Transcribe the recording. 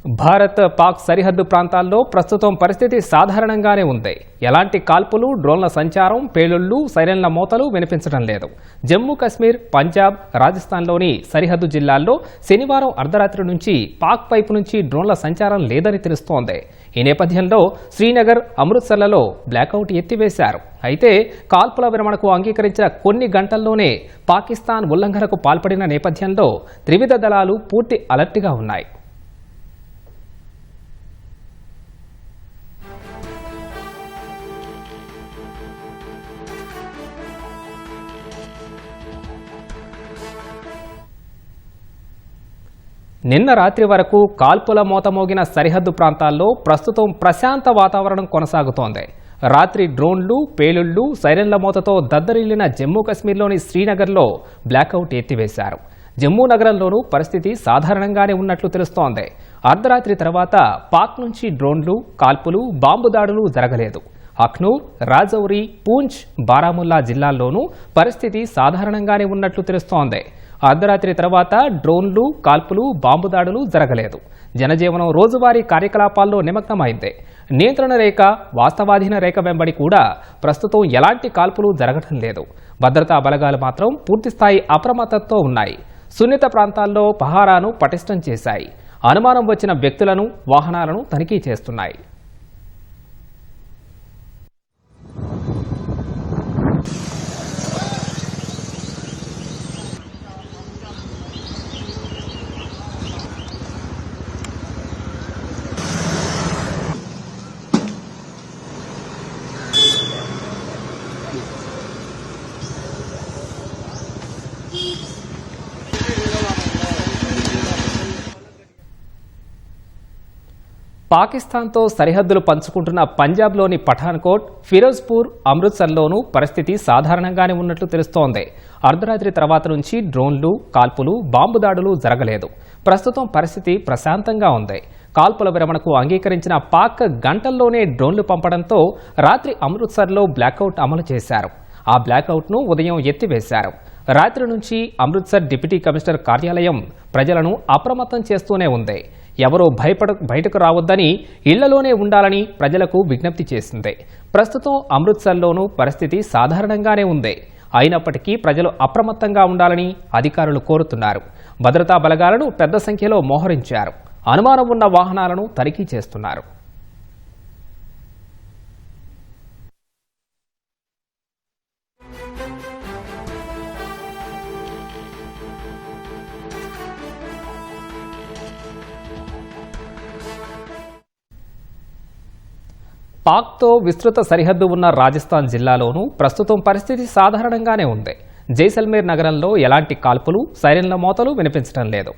భారత్ పాక్ సరిహద్దు ప్రాంతాల్లో ప్రస్తుతం పరిస్థితి సాధారణంగానే ఉంది. ఎలాంటి కాల్పులు, డ్రోన్ల సంచారం, పేలుళ్లు, సైరన్ల మోతలు వినిపించడం లేదు. జమ్మూ కశ్మీర్, పంజాబ్, రాజస్థాన్లోని సరిహద్దు జిల్లాల్లో శనివారం అర్ధరాత్రి నుంచి పాక్ వైపు నుంచి డ్రోన్ల సంచారం లేదని తెలుస్తోంది. ఈ నేపథ్యంలో శ్రీనగర్, అమృత్సర్లలో బ్లాకౌట్ ఎత్తివేశారు. అయితే కాల్పుల విరమణకు అంగీకరించిన కొన్ని గంటల్లోనే పాకిస్తాన్ ఉల్లంఘనకు పాల్పడిన నేపథ్యంలో త్రివిధ దళాలు పూర్తి అలర్ట్గా ఉన్నాయి. నిన్న రాత్రి వరకు కాల్పుల మోత మోగిన సరిహద్దు ప్రాంతాల్లో ప్రస్తుతం ప్రశాంత వాతావరణం కొనసాగుతోంది. రాత్రి డ్రోన్లు, పేలుళ్లు, సైరన్ల మోతతో దద్దరిల్లిన జమ్మూ కశ్మీర్లోని శ్రీనగర్లో బ్లాకౌట్ ఎత్తివేశారు. జమ్మూ నగరంలోనూ పరిస్థితి సాధారణంగానే ఉన్నట్లు తెలుస్తోంది. అర్ధరాత్రి తర్వాత పాక్ నుంచి డ్రోన్లు, కాల్పులు, బాంబు దాడులు జరగలేదు. అఖ్నూర్, రాజౌరి, పూంచ్, బారాముల్లా జిల్లాల్లోనూ పరిస్థితి సాధారణంగానే ఉన్నట్లు తెలుస్తోంది. అర్ధరాత్రి తర్వాత డ్రోన్లు, కాల్పులు, బాంబు దాడులు జరగలేదు. జనజీవనం రోజువారీ కార్యకలాపాల్లో నిమగ్నమైంది. నియంత్రణ రేఖ, వాస్తవాధీన రేఖ వెంబడి కూడా ప్రస్తుతం ఎలాంటి కాల్పులు జరగడం లేదు. భద్రతా బలగాలు మాత్రం పూర్తిస్థాయి అప్రమత్తతో ఉన్నాయి. సున్నిత ప్రాంతాల్లో పహారాను పటిష్టం చేశాయి. అనుమానం వచ్చిన వ్యక్తులను, వాహనాలను తనిఖీ చేస్తున్నాయి. పాకిస్తాన్తో సరిహద్దులు పంచుకుంటున్న పంజాబ్లోని పఠాన్కోట్, ఫిరోజ్పూర్, అమృత్సర్లోనూ పరిస్థితి సాధారణంగానే ఉన్నట్లు తెలుస్తోంది. అర్ధరాత్రి తర్వాత నుంచి డ్రోన్లు, కాల్పులు, బాంబు దాడులు జరగలేదు. ప్రస్తుతం పరిస్థితి ప్రశాంతంగా ఉంది. కాల్పుల విరమణకు అంగీకరించిన పాక్ గంటల్లోనే డ్రోన్లు పంపడంతో రాత్రి అమృత్సర్లో బ్లాకౌట్ అమలు చేశారు. ఆ బ్లాకౌట్ను ఉదయం ఎత్తివేశారు. రాత్రి నుంచి అమృత్సర్ డిప్యూటీ కమిషనర్ కార్యాలయం ప్రజలను అప్రమత్తం చేస్తూనే ఉంది. ఎవరూ బయటకు రావద్దని, ఇళ్లలోనే ఉండాలని ప్రజలకు విజ్ఞప్తి చేసింది. ప్రస్తుతం అమృత్సర్లోనూ పరిస్థితి సాధారణంగానే ఉంది. అయినప్పటికీ ప్రజలు అప్రమత్తంగా ఉండాలని అధికారులు కోరుతున్నారు. భద్రతా బలగాలను పెద్ద సంఖ్యలో మోహరించారు. అనుమానం ఉన్న వాహనాలను తనిఖీ చేస్తున్నారు. పాక్తో విస్తృత సరిహద్దు ఉన్న రాజస్థాన్ జిల్లాలోనూ ప్రస్తుతం పరిస్థితి సాధారణంగానే ఉంది. జైసల్మేర్ నగరంలో ఎలాంటి కాల్పులు, సైరన్ల మోతలు వినిపించడం లేదు.